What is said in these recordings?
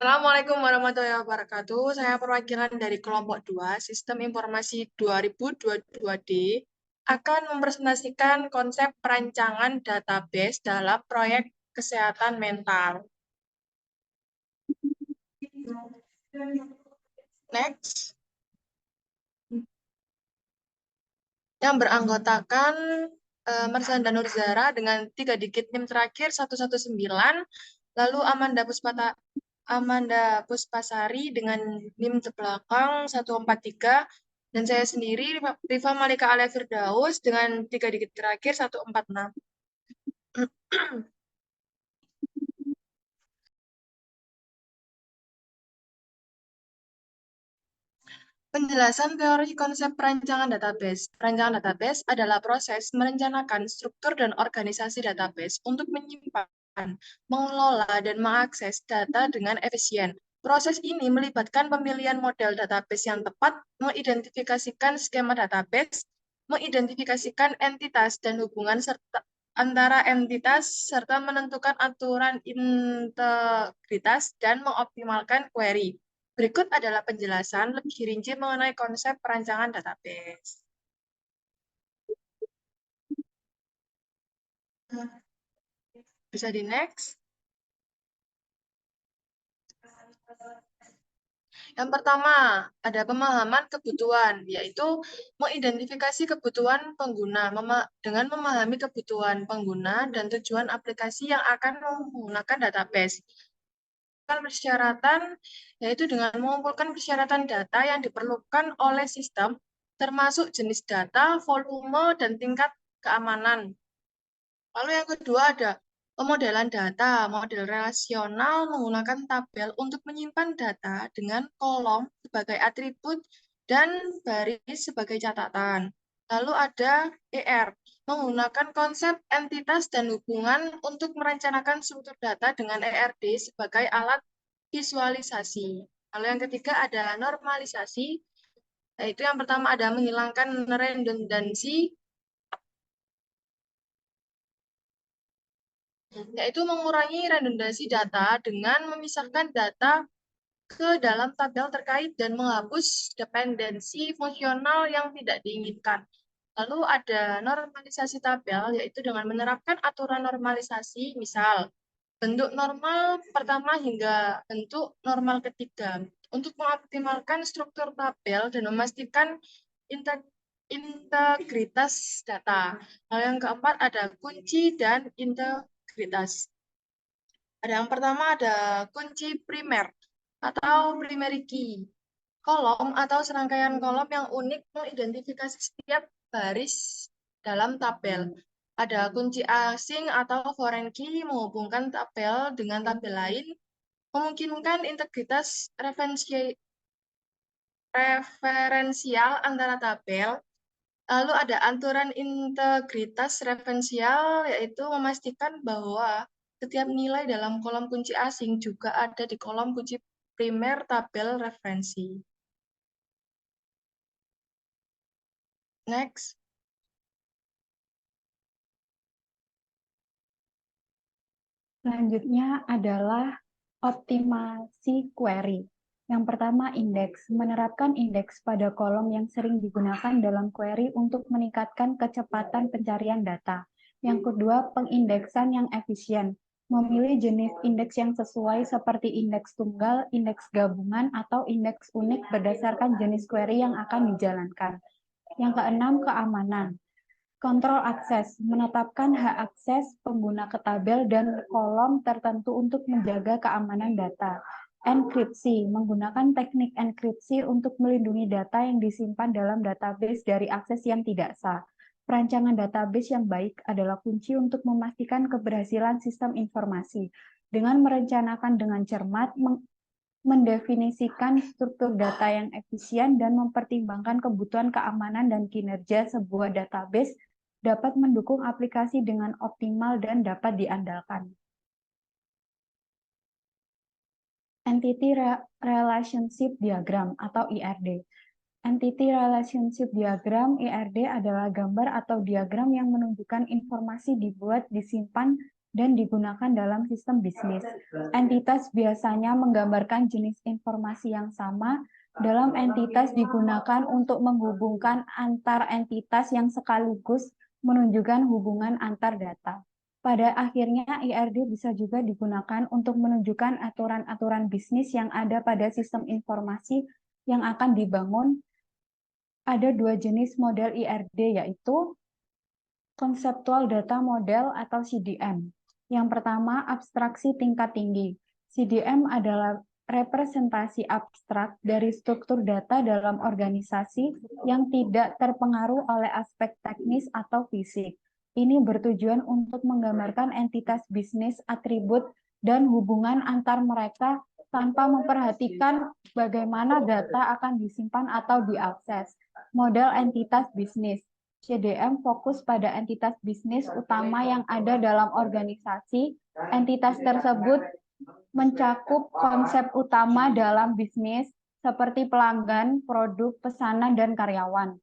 Assalamualaikum warahmatullahi wabarakatuh. Saya perwakilan dari kelompok 2, Sistem Informasi 2022D, akan mempresentasikan konsep perancangan database dalam proyek kesehatan mental. Next. Yang beranggotakan Marsan dan Nurzara dengan 3 digit NIM terakhir 119, lalu Amanda Puspasari dengan NIM belakang 143, dan saya sendiri Rifa Malika Alia Firdaus dengan 3 digit terakhir 146. Penjelasan teori konsep perancangan database. Perancangan database adalah proses merencanakan struktur dan organisasi database untuk menyimpan, mengelola, dan mengakses data dengan efisien. Proses ini melibatkan pemilihan model database yang tepat, mengidentifikasikan skema database, mengidentifikasikan entitas dan hubungan antara entitas, serta menentukan aturan integritas dan mengoptimalkan query. Berikut adalah penjelasan lebih rinci mengenai konsep perancangan database. Bisa di next. Yang pertama, ada pemahaman kebutuhan, yaitu mengidentifikasi kebutuhan pengguna dengan memahami kebutuhan pengguna dan tujuan aplikasi yang akan menggunakan database. Persyaratan, yaitu dengan mengumpulkan persyaratan data yang diperlukan oleh sistem, termasuk jenis data, volume, dan tingkat keamanan. Lalu yang kedua ada pemodelan data, model relasional menggunakan tabel untuk menyimpan data dengan kolom sebagai atribut dan baris sebagai catatan. Lalu ada ER, menggunakan konsep entitas dan hubungan untuk merencanakan struktur data dengan ERD sebagai alat visualisasi. Lalu yang ketiga ada normalisasi, yaitu yang pertama ada menghilangkan redundansi, yaitu mengurangi redundansi data dengan memisahkan data ke dalam tabel terkait dan menghapus dependensi fungsional yang tidak diinginkan. Lalu ada normalisasi tabel, yaitu dengan menerapkan aturan normalisasi, misal bentuk normal pertama hingga bentuk normal ketiga, untuk mengoptimalkan struktur tabel dan memastikan integritas data. Lalu yang keempat ada kunci dan integritas. Ada yang pertama ada kunci primer atau primary key. Kolom atau serangkaian kolom yang unik mengidentifikasi setiap baris dalam tabel. Ada kunci asing atau foreign key menghubungkan tabel dengan tabel lain, memungkinkan integritas referensial antara tabel. Lalu ada aturan integritas referensial, yaitu memastikan bahwa setiap nilai dalam kolom kunci asing juga ada di kolom kunci primer tabel referensi. Next. Selanjutnya adalah optimasi query. Yang pertama, indeks. Menerapkan indeks pada kolom yang sering digunakan dalam query untuk meningkatkan kecepatan pencarian data. Yang kedua, pengindeksan yang efisien. Memilih jenis indeks yang sesuai seperti indeks tunggal, indeks gabungan, atau indeks unik berdasarkan jenis query yang akan dijalankan. Yang keenam, keamanan. Kontrol akses, menetapkan hak akses pengguna ke tabel dan kolom tertentu untuk menjaga keamanan data. Enkripsi, menggunakan teknik enkripsi untuk melindungi data yang disimpan dalam database dari akses yang tidak sah. Perancangan database yang baik adalah kunci untuk memastikan keberhasilan sistem informasi. Dengan merencanakan dengan cermat, mendefinisikan struktur data yang efisien, dan mempertimbangkan kebutuhan keamanan dan kinerja sebuah database dapat mendukung aplikasi dengan optimal dan dapat diandalkan. Entity Relationship Diagram atau IRD. Entity Relationship Diagram (IRD) adalah gambar atau diagram yang menunjukkan informasi dibuat, disimpan, dan digunakan dalam sistem bisnis. Entitas biasanya menggambarkan jenis informasi yang sama. Dalam entitas digunakan untuk menghubungkan antar entitas yang sekaligus menunjukkan hubungan antar data. Pada akhirnya, IRD bisa juga digunakan untuk menunjukkan aturan-aturan bisnis yang ada pada sistem informasi yang akan dibangun. Ada dua jenis model IRD, yaitu Conceptual Data Model atau CDM. Yang pertama, abstraksi tingkat tinggi. CDM adalah representasi abstrak dari struktur data dalam organisasi yang tidak terpengaruh oleh aspek teknis atau fisik. Ini bertujuan untuk menggambarkan entitas bisnis, atribut, dan hubungan antar mereka tanpa memperhatikan bagaimana data akan disimpan atau diakses. Model entitas bisnis. CDM fokus pada entitas bisnis utama yang ada dalam organisasi. Entitas tersebut mencakup konsep utama dalam bisnis seperti pelanggan, produk, pesanan, dan karyawan.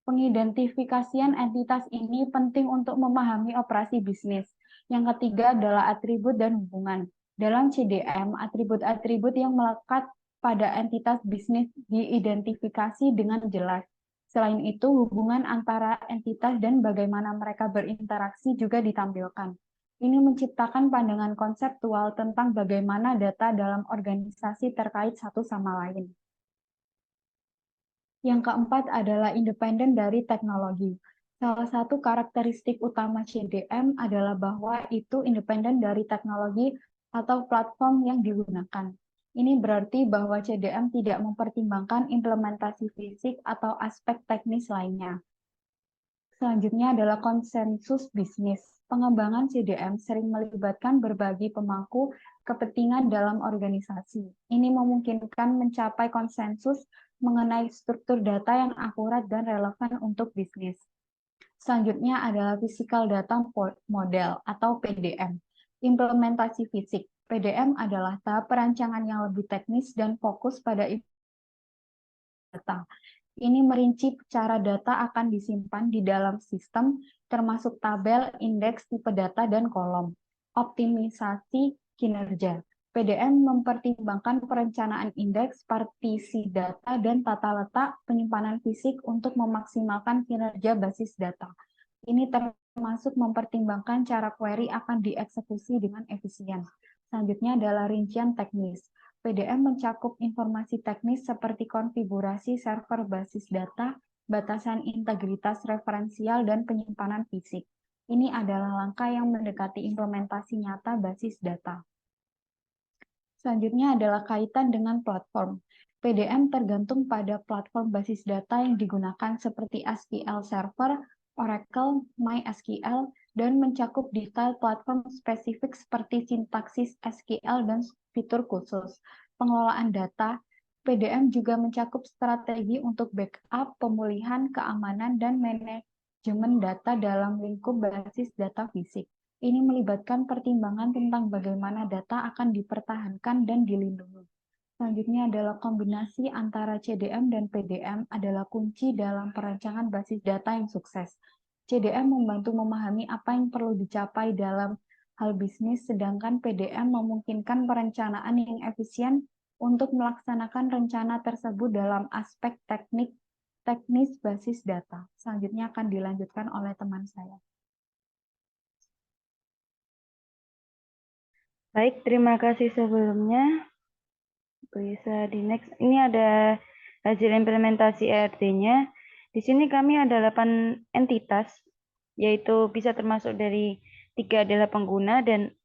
Pengidentifikasian entitas ini penting untuk memahami operasi bisnis. Yang ketiga adalah atribut dan hubungan. Dalam CDM, atribut-atribut yang melekat pada entitas bisnis diidentifikasi dengan jelas. Selain itu, hubungan antara entitas dan bagaimana mereka berinteraksi juga ditampilkan. Ini menciptakan pandangan konseptual tentang bagaimana data dalam organisasi terkait satu sama lain. Yang keempat adalah independen dari teknologi. Salah satu karakteristik utama CDM adalah bahwa itu independen dari teknologi atau platform yang digunakan. Ini berarti bahwa CDM tidak mempertimbangkan implementasi fisik atau aspek teknis lainnya. Selanjutnya adalah konsensus bisnis. Pengembangan CDM sering melibatkan berbagai pemangku kepentingan dalam organisasi. Ini memungkinkan mencapai konsensus mengenai struktur data yang akurat dan relevan untuk bisnis. Selanjutnya adalah Physical Data Model atau PDM. Implementasi fisik. PDM adalah tahap perancangan yang lebih teknis dan fokus pada data. Ini merinci cara data akan disimpan di dalam sistem, termasuk tabel, indeks, tipe data, dan kolom. Optimisasi kinerja. PDM mempertimbangkan perencanaan indeks, partisi data, dan tata letak penyimpanan fisik untuk memaksimalkan kinerja basis data. Ini termasuk mempertimbangkan cara query akan dieksekusi dengan efisien. Selanjutnya adalah rincian teknis. PDM mencakup informasi teknis seperti konfigurasi server basis data, batasan integritas referensial, dan penyimpanan fisik. Ini adalah langkah yang mendekati implementasi nyata basis data. Selanjutnya adalah kaitan dengan platform. PDM tergantung pada platform basis data yang digunakan seperti SQL Server, Oracle, MySQL, dan mencakup detail platform spesifik seperti sintaksis SQL dan fitur khusus. Pengelolaan data, PDM juga mencakup strategi untuk backup, pemulihan, keamanan, dan manajemen data dalam lingkup basis data fisik. Ini melibatkan pertimbangan tentang bagaimana data akan dipertahankan dan dilindungi. Selanjutnya adalah kombinasi antara CDM dan PDM adalah kunci dalam perancangan basis data yang sukses. CDM membantu memahami apa yang perlu dicapai dalam hal bisnis, sedangkan PDM memungkinkan perencanaan yang efisien untuk melaksanakan rencana tersebut dalam aspek teknis basis data. Selanjutnya akan dilanjutkan oleh teman saya. Baik, terima kasih sebelumnya. Bisa di next. Ini ada hasil implementasi ERD-nya. Di sini kami ada 8 entitas, yaitu bisa termasuk dari 3 adalah pengguna dan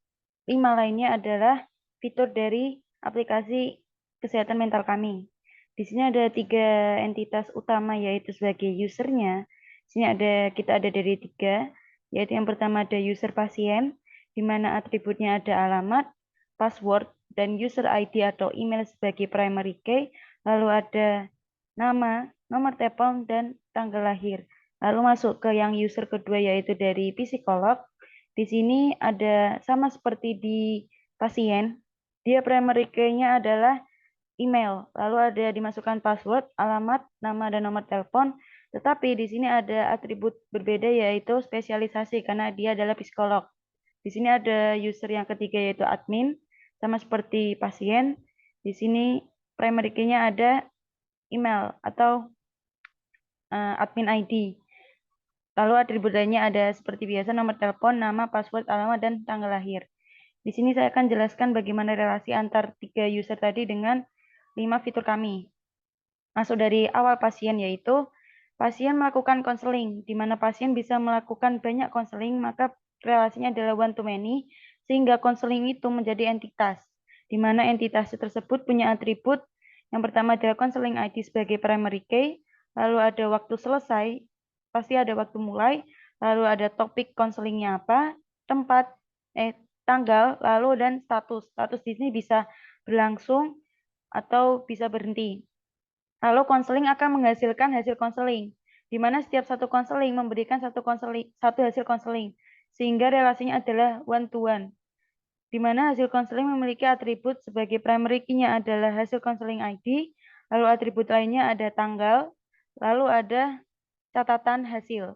5 lainnya adalah fitur dari aplikasi kesehatan mental kami. Di sini ada 3 entitas utama, yaitu sebagai usernya. Di sini kita ada dari 3, yaitu yang pertama ada user pasien, di mana atributnya ada alamat, password, dan user ID atau email sebagai primary key, lalu ada nama, nomor telepon, dan tanggal lahir. Lalu masuk ke yang user kedua, yaitu dari psikolog. Di sini ada sama seperti di pasien, dia primary key-nya adalah email, lalu ada dimasukkan password, alamat, nama, dan nomor telepon. Tetapi di sini ada atribut berbeda, yaitu spesialisasi karena dia adalah psikolog. Di sini ada user yang ketiga yaitu admin, sama seperti pasien. Di sini primary key-nya ada email atau admin ID. Lalu atribut lainnya ada seperti biasa nomor telepon, nama, password, alamat, dan tanggal lahir. Di sini saya akan jelaskan bagaimana relasi antar 3 user tadi dengan 5 fitur kami. Masuk dari awal pasien, yaitu pasien melakukan konseling, di mana pasien bisa melakukan banyak konseling, maka relasinya adalah one to many, sehingga konseling itu menjadi entitas, di mana entitas tersebut punya atribut. Yang pertama adalah konseling ID sebagai primary key, lalu ada waktu selesai, pasti ada waktu mulai, lalu ada topik konselingnya apa, tempat, tanggal, lalu dan status. Status di sini bisa berlangsung atau bisa berhenti. Lalu konseling akan menghasilkan hasil konseling, di mana setiap satu konseling memberikan satu hasil konseling, sehingga relasinya adalah one to one. Di mana hasil konseling memiliki atribut sebagai primary key-nya adalah hasil konseling ID, lalu atribut lainnya ada tanggal, lalu ada catatan hasil.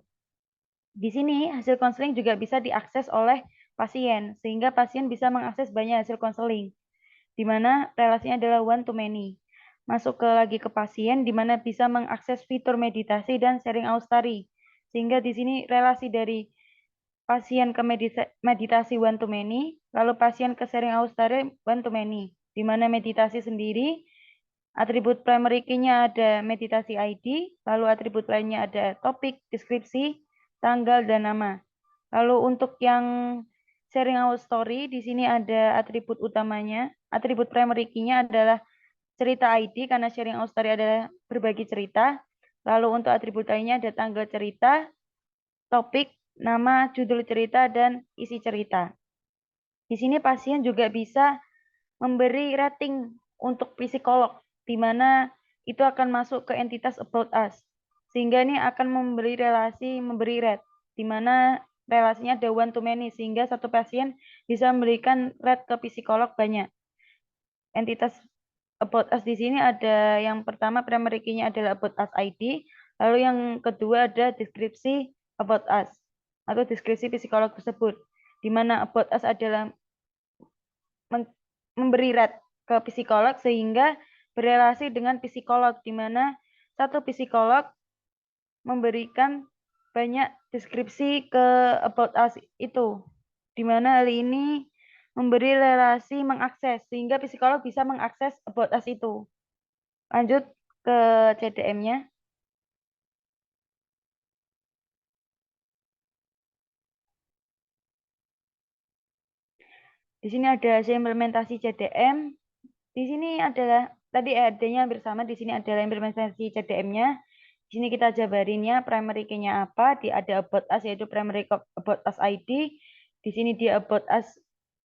Di sini hasil konseling juga bisa diakses oleh pasien, sehingga pasien bisa mengakses banyak hasil konseling, di mana relasinya adalah one to many. Masuk lagi ke pasien, di mana bisa mengakses fitur meditasi dan sharing Austari, sehingga di sini relasi dari pasien ke meditasi one to many, lalu pasien ke sharing Austari one to many, di mana meditasi sendiri atribut primary key-nya ada meditasi ID, lalu atribut lainnya ada topik, deskripsi, tanggal, dan nama. Lalu untuk yang sharing our story, di sini ada atribut utamanya. Atribut primary key-nya adalah cerita ID, karena sharing our story adalah berbagi cerita. Lalu untuk atribut lainnya ada tanggal cerita, topik, nama, judul cerita, dan isi cerita. Di sini pasien juga bisa memberi rating untuk psikolog, di mana itu akan masuk ke entitas about us. Sehingga ini akan memberi rate, di mana relasinya ada one to many, sehingga satu pasien bisa memberikan rate ke psikolog banyak. Entitas about us di sini ada yang pertama primary key-nya adalah about us ID, lalu yang kedua ada deskripsi about us atau deskripsi psikolog tersebut, di mana about us adalah memberi rate ke psikolog sehingga berrelasi dengan psikolog, di mana satu psikolog memberikan banyak deskripsi ke about us itu, di mana hal ini memberi relasi mengakses, sehingga psikolog bisa mengakses about us itu. Lanjut ke CDM-nya. Di sini ada hasil implementasi CDM. Di sini adalah tadi ERD-nya hampir sama, di sini adalah implementasi CDM-nya. Di sini kita jabarinnya primary key-nya apa, ada about us yaitu primary about us ID. Di sini dia about us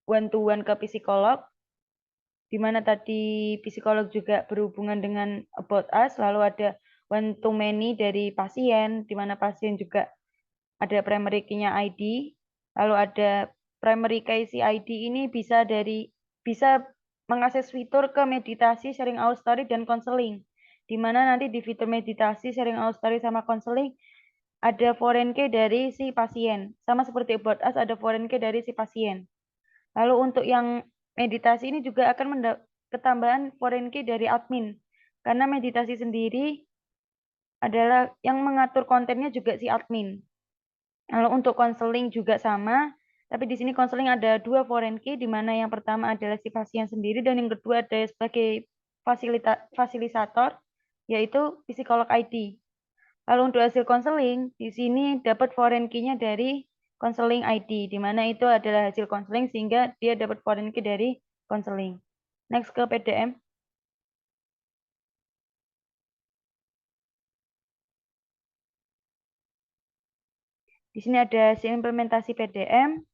one to one ke psikolog, di mana tadi psikolog juga berhubungan dengan about us, lalu ada one to many dari pasien, di mana pasien juga ada primary key-nya ID, lalu ada primary key si ID ini bisa mengakses fitur ke meditasi, sharing our story, dan konseling. Di mana nanti di fitur meditasi, sharing our story, sama konseling ada foreign key dari si pasien. Sama seperti about us ada foreign key dari si pasien. Lalu untuk yang meditasi ini juga akan ketambahan foreign key dari admin. Karena meditasi sendiri adalah yang mengatur kontennya juga si admin. Lalu untuk konseling juga sama, tapi di sini konseling ada 2 foreign key, di mana yang pertama adalah si pasien sendiri dan yang kedua ada sebagai fasilitator, yaitu psikolog ID. Lalu untuk hasil konseling, di sini dapat foreign key-nya dari konseling ID, di mana itu adalah hasil konseling sehingga dia dapat foreign key dari konseling. Next ke PDM. Di sini ada hasil implementasi PDM,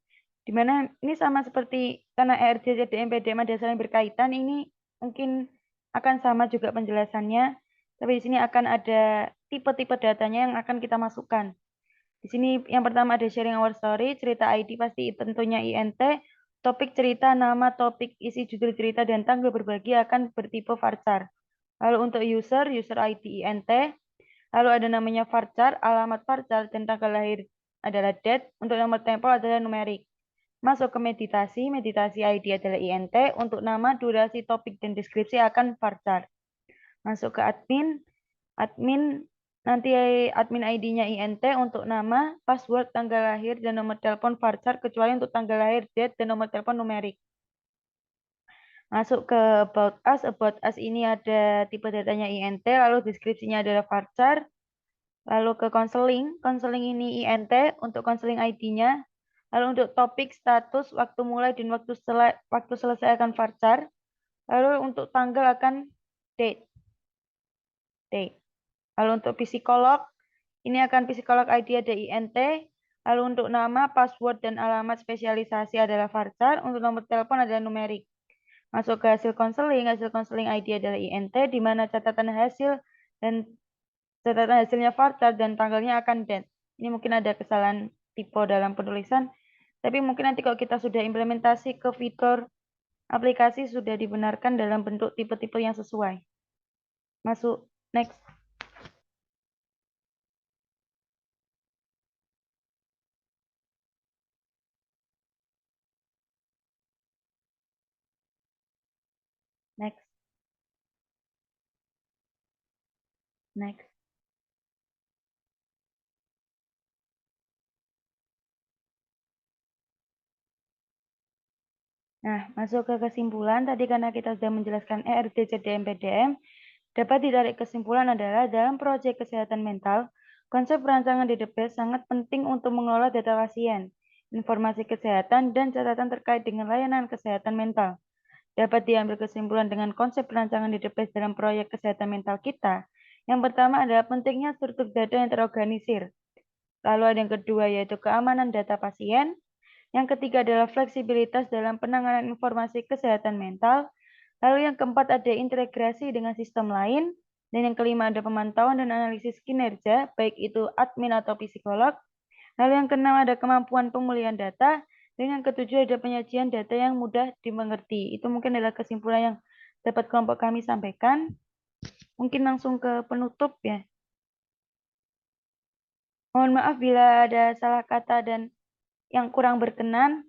di mana ini sama seperti karena ERD, CDM, PDM ada saling berkaitan, ini mungkin akan sama juga penjelasannya, tapi di sini akan ada tipe-tipe datanya yang akan kita masukkan. Di sini yang pertama ada sharing our story, cerita ID pasti tentunya INT, topik cerita, nama, topik, isi, judul cerita, dan tanggal berbagi akan bertipe varchar. Lalu untuk user ID INT, lalu ada namanya varchar, alamat varchar, dan tanggal lahir adalah date, untuk nomor tempel adalah numerik. Masuk ke meditasi. Meditasi ID adalah INT. Untuk nama, durasi, topik, dan deskripsi akan varchar. Masuk ke admin. Nanti admin ID-nya INT. Untuk nama, password, tanggal lahir, dan nomor telepon varchar kecuali untuk tanggal lahir, date, dan nomor telepon numerik. Masuk ke About Us. About Us ini ada tipe datanya INT, lalu deskripsinya adalah varchar. Lalu ke konseling. Konseling ini INT untuk konseling ID-nya. Lalu untuk topik, status, waktu mulai, dan waktu selesai akan varchar. Lalu untuk tanggal akan date. Lalu untuk psikolog, ini akan psikolog ID ada INT. Lalu untuk nama, password, dan alamat spesialisasi adalah varchar. Untuk nomor telepon adalah numerik. Masuk ke hasil konseling ID adalah INT, di mana catatan hasilnya varchar dan tanggalnya akan date. Ini mungkin ada kesalahan tipe dalam penulisan, tapi mungkin nanti kalau kita sudah implementasi ke fitur aplikasi sudah dibenarkan dalam bentuk tipe-tipe yang sesuai. Masuk, next. Next. Next. Nah, masuk ke kesimpulan. Tadi karena kita sudah menjelaskan ERT, CDM, PDM, dapat ditarik kesimpulan adalah dalam proyek kesehatan mental, konsep perancangan DDP sangat penting untuk mengelola data pasien, informasi kesehatan, dan catatan terkait dengan layanan kesehatan mental. Dapat diambil kesimpulan dengan konsep perancangan DDP dalam proyek kesehatan mental kita. Yang pertama adalah pentingnya struktur data yang terorganisir. Lalu ada yang kedua yaitu keamanan data pasien. Yang ketiga adalah fleksibilitas dalam penanganan informasi kesehatan mental. Lalu yang keempat ada integrasi dengan sistem lain. Dan yang kelima ada pemantauan dan analisis kinerja, baik itu admin atau psikolog. Lalu yang keenam ada kemampuan pemulihan data. Dan yang ketujuh ada penyajian data yang mudah dimengerti. Itu mungkin adalah kesimpulan yang dapat kelompok kami sampaikan. Mungkin langsung ke penutup ya. Mohon maaf bila ada salah kata dan yang kurang berkenan.